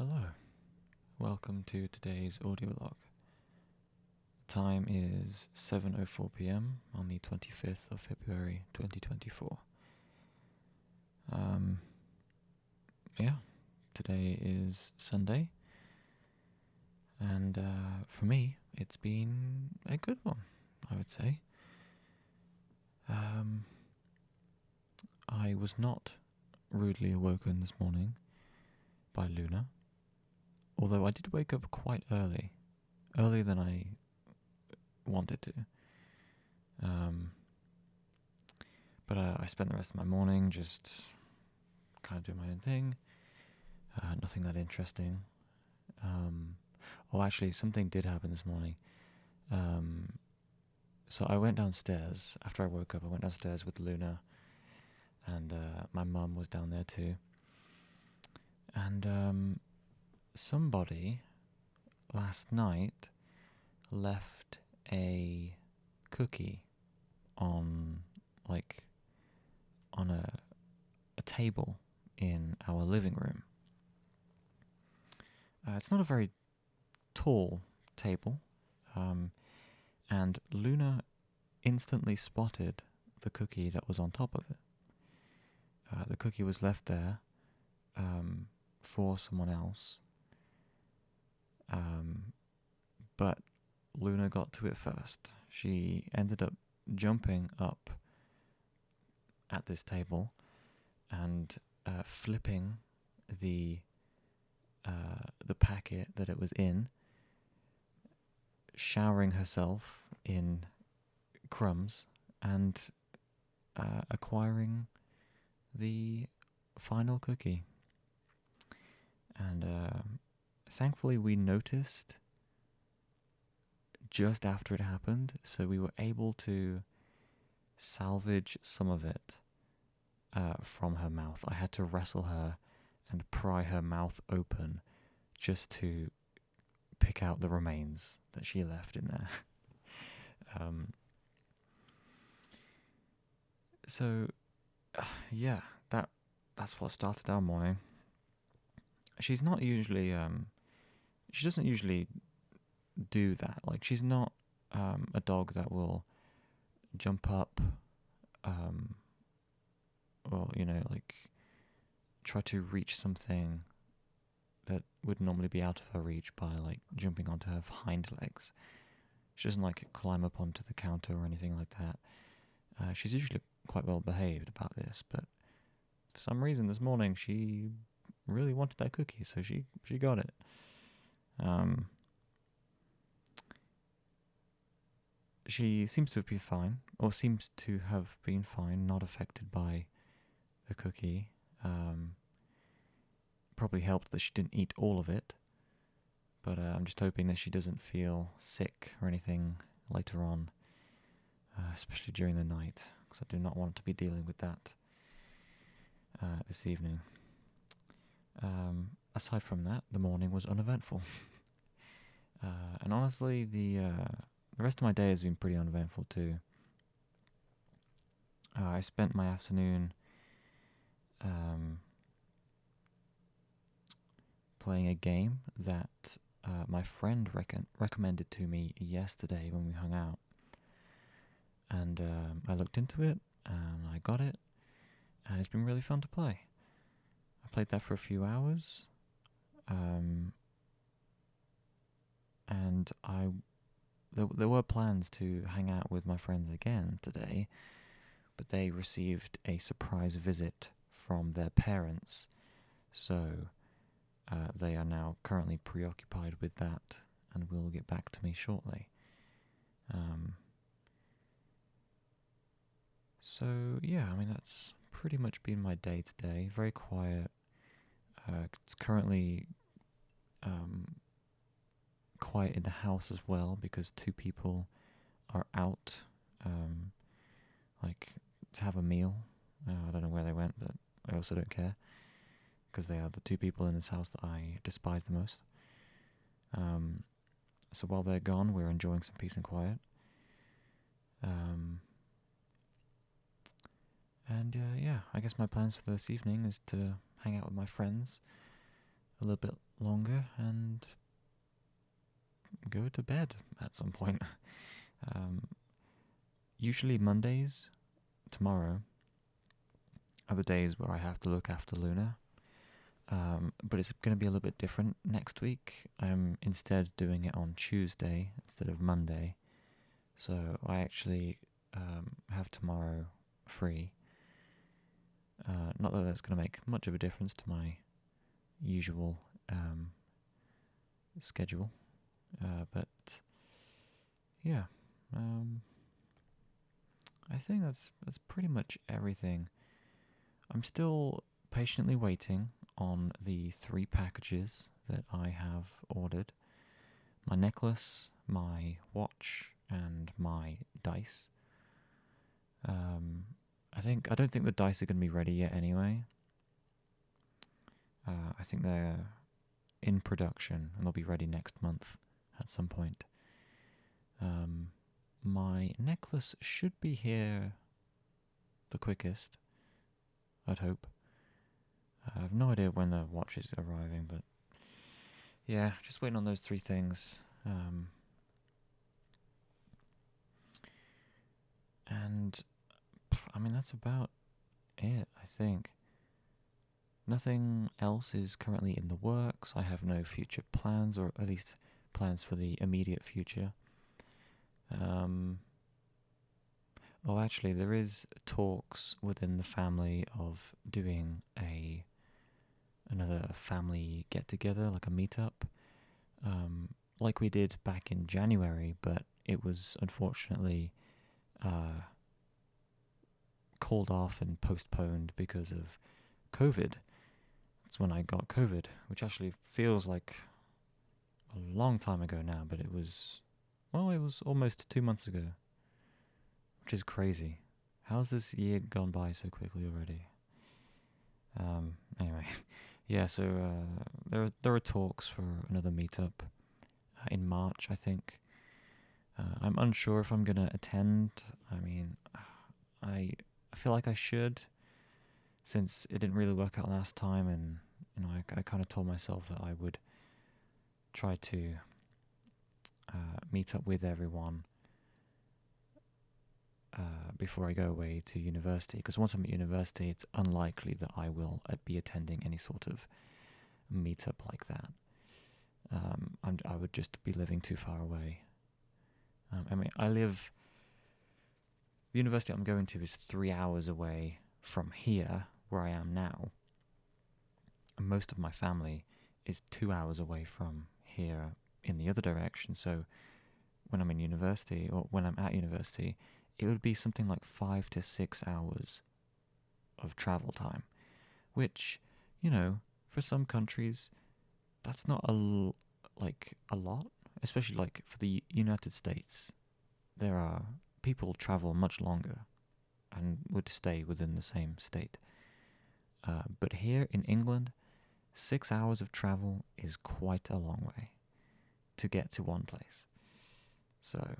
Hello, welcome to today's audio log. Time is 7:04 p.m. on the 25th of February 2024. Yeah, today is Sunday, and for me, it's been a good one, I would say. I was not rudely awoken this morning by Luna, although I did wake up quite earlier than I wanted to. But I spent the rest of my morning just kind of doing my own thing. Nothing that interesting. Actually, something did happen this morning. So I went downstairs after I woke up. I went downstairs with Luna, and my mum was down there too. And somebody last night left a cookie on a table in our living room. It's not a very tall table, and Luna instantly spotted the cookie that was on top of it. The cookie was left there for someone else, but Luna got to it first. She ended up jumping up at this table and flipping the packet that it was in, showering herself in crumbs, and acquiring the final cookie. And thankfully we noticed just after it happened, so we were able to salvage some of it from her mouth. I had to wrestle her and pry her mouth open just to pick out the remains that she left in there. Yeah, that's what started our morning. She's not usually, she doesn't usually do that. Like, she's not a dog that will jump up, or, try to reach something that would normally be out of her reach by, jumping onto her hind legs. She doesn't, climb up onto the counter or anything like that. She's usually quite well behaved about this, but for some reason this morning she really wanted that cookie, so she got it. She seems to be fine, or seems to have been fine, not affected by the cookie. Probably helped that she didn't eat all of it, but I'm just hoping that she doesn't feel sick or anything later on, especially during the night, because I do not want to be dealing with that this evening. Aside from that, the morning was uneventful. And honestly, the rest of my day has been pretty uneventful too. I spent my afternoon playing a game that my friend recommended to me yesterday when we hung out. And I looked into it, and I got it, and it's been really fun to play. I played that for a few hours, and there were plans to hang out with my friends again today, but they received a surprise visit from their parents, so they are now currently preoccupied with that and will get back to me shortly. So yeah, that's pretty much been my day today. Very quiet. It's currently quiet in the house as well, because two people are out to have a meal. I don't know where they went, but I also don't care, because they are the two people in this house that I despise the most. So while they're gone, we're enjoying some peace and quiet. And I guess my plans for this evening is to hang out with my friends. a little bit longer and go to bed at some point. Usually Mondays, tomorrow, are the days where I have to look after Luna. But it's going to be a little bit different next week. I'm instead doing it on Tuesday instead of Monday. So I actually have tomorrow free. Not that that's going to make much of a difference to my usual schedule. But yeah, I think that's pretty much everything. I'm still patiently waiting on the 3 packages that I have ordered. My necklace, my watch, and my dice. I don't think the dice are going to be ready yet anyway. I think they're in production and they'll be ready next month at some point. My necklace should be here the quickest, I'd hope. I have no idea when the watch is arriving, but yeah, just waiting on those 3 things. And I mean, that's about it, I think. Nothing else is currently in the works. I have no future plans, or at least plans for the immediate future. Actually, there is talks within the family of doing another family get-together, like a meetup, like we did back in January, but it was unfortunately called off and postponed because of COVID. That's when I got COVID, which actually feels like a long time ago now, but it was almost 2 months ago, which is crazy. How's this year gone by so quickly already? Anyway, yeah, so there are talks for another meetup in March, I think. I'm unsure if I'm going to attend. I mean, I feel like I should, since it didn't really work out last time, and I kind of told myself that I would try to meet up with everyone before I go away to university, because once I'm at university, it's unlikely that I will be attending any sort of meetup like that. I would just be living too far away. The university I'm going to is 3 hours away from here, where I am now. And most of my family is 2 hours away from here in the other direction. So when I'm in university, or when I'm at university, it would be something like 5 to 6 hours of travel time, which, for some countries, that's not a lot, especially like for the United States. There are people travel much longer and would stay within the same state. But here in England, 6 hours of travel is quite a long way to get to one place. So,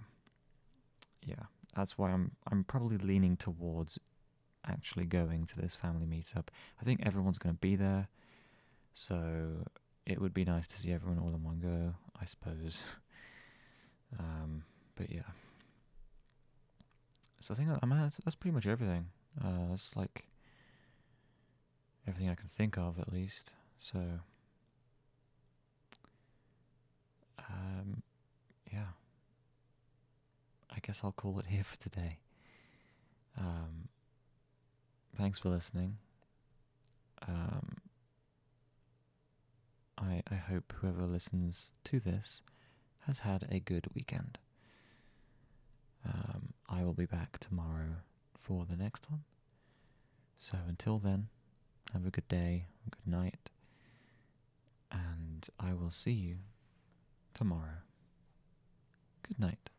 yeah, that's why I'm probably leaning towards actually going to this family meetup. I think everyone's going to be there, so it would be nice to see everyone all in one go, I suppose. But yeah. So I think that's pretty much everything. That's like everything I can think of, at least. So, yeah. I guess I'll call it here for today. Thanks for listening. I hope whoever listens to this has had a good weekend. I will be back tomorrow for the next one. So until then, have a good day, a good night, and I will see you tomorrow. Good night.